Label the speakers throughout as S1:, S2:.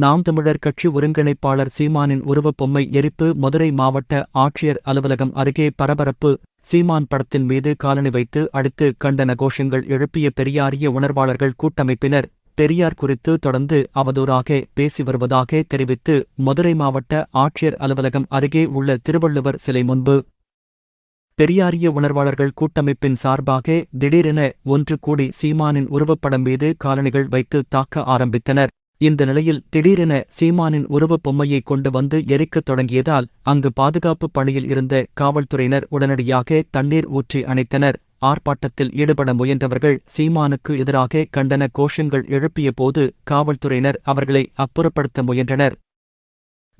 S1: நாம் தமிழர் கட்சி ஒருங்கிணைப்பாளர் சீமானின் உருவப்பொம்மை எரிப்பு. மதுரை மாவட்ட ஆட்சியர் அலுவலகம் அருகே பரபரப்பு. சீமான் படத்தின் மீது காலணி வைத்து அடித்து கண்டன கோஷங்கள் எழுப்பிய பெரியாரிய உணர்வாளர்கள் கூட்டமைப்பினர். பெரியார் குறித்து தொடர்ந்து அவதூறாக பேசி வருவதாக தெரிவித்து மதுரை மாவட்ட ஆட்சியர் அலுவலகம் அருகே உள்ள திருவள்ளுவர் சிலை முன்பு பெரியாரிய உணர்வாளர்கள் கூட்டமைப்பின் சார்பாக திடீரென ஒன்று கூடி சீமானின் உருவப்படம் மீது காலணிகள் வைத்து தாக்க ஆரம்பித்தனர். இந்த நிலையில் திடீரென சீமானின் உருவப் பொம்மையை கொண்டு வந்து எரிக்கத் தொடங்கியதால் அங்கு பாதுகாப்பு பணியில் இருந்த காவல்துறையினர் உடனடியாக தண்ணீர் ஊற்றி அணைத்தனர். ஆர்ப்பாட்டத்தில் ஈடுபட முயன்றவர்கள் சீமானுக்கு எதிராக கண்டன கோஷங்கள் எழுப்பிய போது காவல்துறையினர் அவர்களை அப்புறப்படுத்த முயன்றனர்.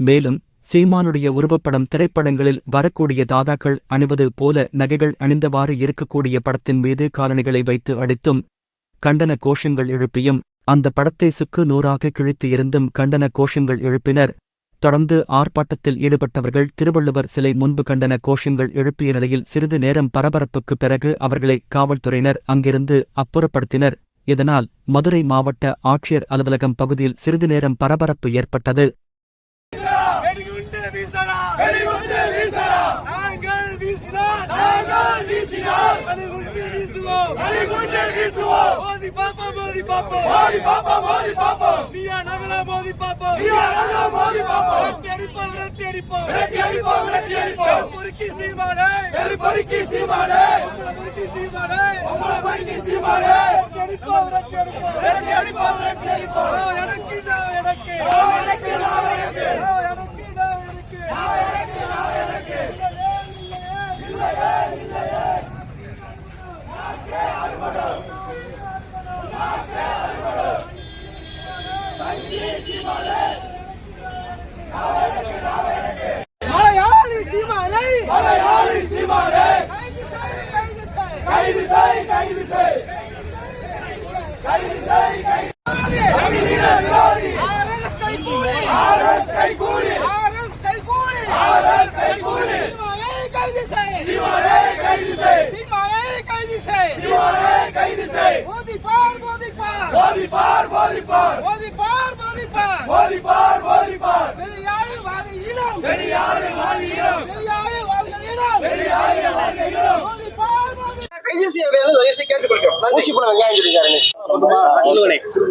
S1: மேலும் சீமானுடைய உருவப்படம் திரைப்படங்களில் வரக்கூடிய தாதாக்கள் அணிவது போல நகைகள் அணிந்தவாறு இருக்கக்கூடிய படத்தின் மீது காலணிகளை வைத்து அடித்தும் கண்டன கோஷங்கள் எழுப்பியும் அந்த படத்தை சுக்கு நூறாக கிழித்து இருந்தும் கண்டன கோஷங்கள் எழுப்பினர். தொடர்ந்து ஆர்ப்பாட்டத்தில் ஈடுபட்டவர்கள் திருவள்ளுவர் சிலை முன்பு கண்டன கோஷங்கள் எழுப்பிய நிலையில் சிறிது நேரம் பரபரப்புக்கு பிறகு அவர்களை காவல்துறையினர் அங்கிருந்து அப்புறப்படுத்தினர். இதனால் மதுரை மாவட்ட ஆட்சியர் அலுவலகம் பகுதியில் சிறிது நேரம் பரபரப்பு ஏற்பட்டது.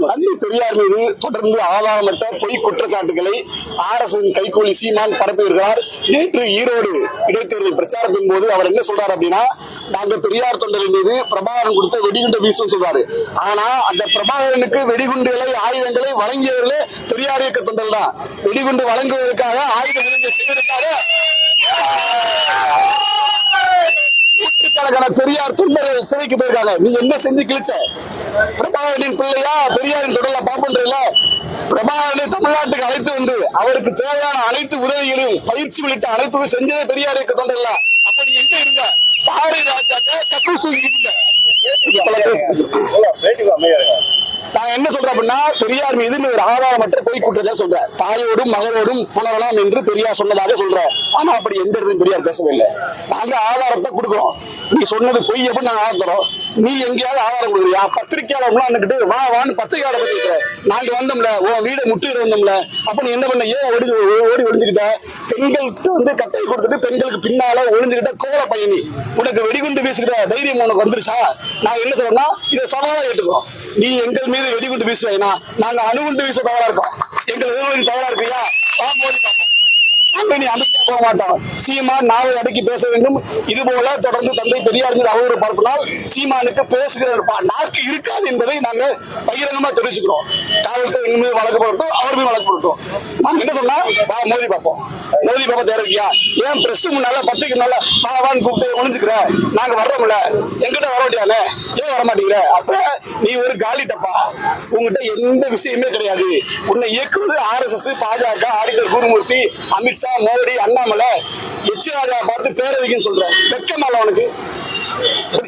S2: தந்தை பெரியார் மீது தொடர்ந்து ஆதாரமற்ற பொய் குற்றச்சாட்டுகளை RS கைகூலி சீமான் பரப்பி வருகிறார். நேற்று ஈரோடு இடைத்தேர்தல் பிரச்சாரத்தின் போது அவர் என்ன சொல்றாரு அப்படின்னா, நாங்க பெரியார் தொண்டரின் மீது பிரபாகரன் கொடுத்த வெடிகுண்டு வீசும் சொல்றாரு. ஆனா அந்த பிரபாகரனுக்கு வெடிகுண்டுகளை ஆயுதங்களை வழங்கியவர்களே பெரியார் இயக்க தொண்டர் தான். வெடிகுண்டு வழங்குவதற்காக ஆயுதங்களை செய்வதற்காக நூற்றுக்கணக்கான பெரியார் தொண்டர்கள் சிறைக்கு போயிருக்காங்க. நீ என்ன செஞ்சு கிழிச்ச? பிரபாகரனின் பிள்ளையா பெரியாரின் தொடர்ல பாப்பன்றல. பிரபாகரனை தமிழ்நாட்டுக்கு அழைத்து வந்து அவருக்கு தேவையான அனைத்து உதவிகளையும் பயிற்சி உள்ளிட்ட அனைத்து செஞ்சதே பெரியார் இயக்க தொண்டர்ல. அப்படி எங்க இருந்த பாரி ராஜாக்க கக்கூஸ் தூக்கிட்டு நான் என்ன சொல்றேன் அப்படின்னா, பெரியார் மீது ஒரு ஆதாரமற்ற பொய் குற்றச்சாட்டு சொல்றேன். தாயோடும் மகளோடும் புணரலாம் என்று பெரியார் சொன்னதாக சொல்றேன். ஆனா அப்படி எந்த இடத்தையும் பெரியார் பேசவே இல்லை. நாங்க ஆதாரத்தை கொடுக்கிறோம். நீ சொன்னது பொய் அப்படின்னு நாங்க ஆதாரம். நீ எங்கேயாவது ஆதாரம் கொடுக்குறியா? பத்திரிகையாளர்லாம் வந்துட்டு வா வான்னு பத்திரிகையாளர் பண்ணிருக்க. நாங்க வந்தோம்ல, உன் வீடை முட்டிட்டு வந்தோம்ல. அப்ப நீ என்ன பண்ண? ஏன் ஓடி ஒளிஞ்சுக்கிட்ட? பெண்களுக்கு வந்து கட்டையை கொடுத்துட்டு பெண்களுக்கு பின்னால ஒளிஞ்சுக்கிட்ட கோல பயணி. உனக்கு வெடிகுண்டு வீசுகிற தைரியம் உனக்கு வந்துருச்சா? நான் என்ன சொல்றேன்னா, இதை சவாலா ஏற்றுக்கிறோம். நீ எங்கள் மீது வெடிகுண்டு வீசுவேனா? நாங்க அணுகுண்டு வீச தவறா இருக்கோம். எங்கள் எதிர்ப்பு தவறா இருக்கியா? நீ அமைதியா போக மாட்டோம். சீமான் நாவை அடக்கி பேச வேண்டும். இது போல தொடர்ந்து தந்தை பெரியார் மீது அவதூறு பரப்பினால் சீமானுக்கு பேசுகிற நாக்கு இருக்காது என்பதை நாங்க பகிரங்கமா தெரிவிச்சுக்கிறோம். காவல்துறை எங்க மீது வழக்கு போடட்டும், அவர் மீது வழக்கு போடட்டும். நாங்க என்ன சொன்னா, மோதி பார்ப்போம். மோதி பாப்பா தேவை இருக்கியா? ஏன் பிரஸ் முன்னால பத்திரிக்கை முன்னால வான்னு கூப்பிட்டு ஒளிஞ்சுக்கிற? நாங்க வர்றோம்ல, எங்கிட்ட வர மாட்டியானே, ஏன் வர மாட்டேங்கிற? அப்ப நீ ஒரு காலி டப்பா. உங்ககிட்ட எந்த விஷயமே கிடையாது. உன்னை இயக்குவது RSS, பாஜக, ஆடிட்டர் குருமூர்த்தி, அமித்ஷா, மோடி, அண்ணாமலை, எச் ராஜா பார்த்து பேரவைக்குன்னு சொல்ற. வெக்கமால உனக்கு?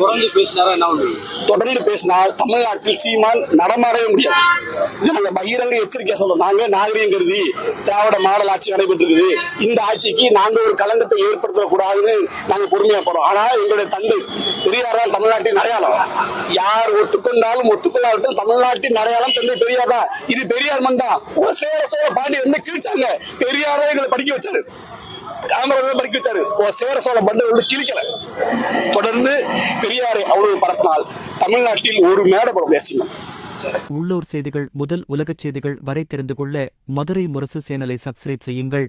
S3: தொடர்ந்து பேசினாரா என்ன பண்ணுவீங்க?
S2: தொடர்ந்து பேசினால் தமிழ்நாட்டில் சீமான் நடமாடவே முடியாது. இது நாங்க பகிரங்க எச்சரிக்கையா சொல்றோம். நாங்க நாகரீகம் கருதி திராவிட மாடல் ஆட்சி நடைபெற்றிருக்குது, இந்த ஆட்சிக்கு நாங்க ஒரு களங்கத்தை ஏற்படுத்தக்கூடாதுன்னு நாங்க பொறுமையா போறோம். ஆனா எங்களுடைய தந்தை பெரியார் தான் தமிழ்நாட்டின் அடையாளம். யார் ஒத்துக்கொண்டாலும் ஒத்துக்கொள்ளாவிட்டால் தமிழ்நாட்டின் அடையாளம் தந்தை பெரியார் தான். இது பெரியார் மண் தான். சேர சோழ பாண்டி வந்து கிழிச்சாங்க, பெரியார் தான் எங்களை படிக்க வச்சாரு, காமராஜர் படிக்க வச்சாரு. சேர சோழ பண்டு கிழிக்கல. தொடர்ந்து பெரியாரை அவ்வளவு பரப்பினால் தமிழ்நாட்டில் ஒரு மேடை போட முடியாது.
S1: உள்ளூர் செய்திகள் முதல் உலகச் செய்திகள் வரை தெரிந்து கொள்ள மதுரை முரசு சேனலை சப்ஸ்கிரைப் செய்யுங்கள்.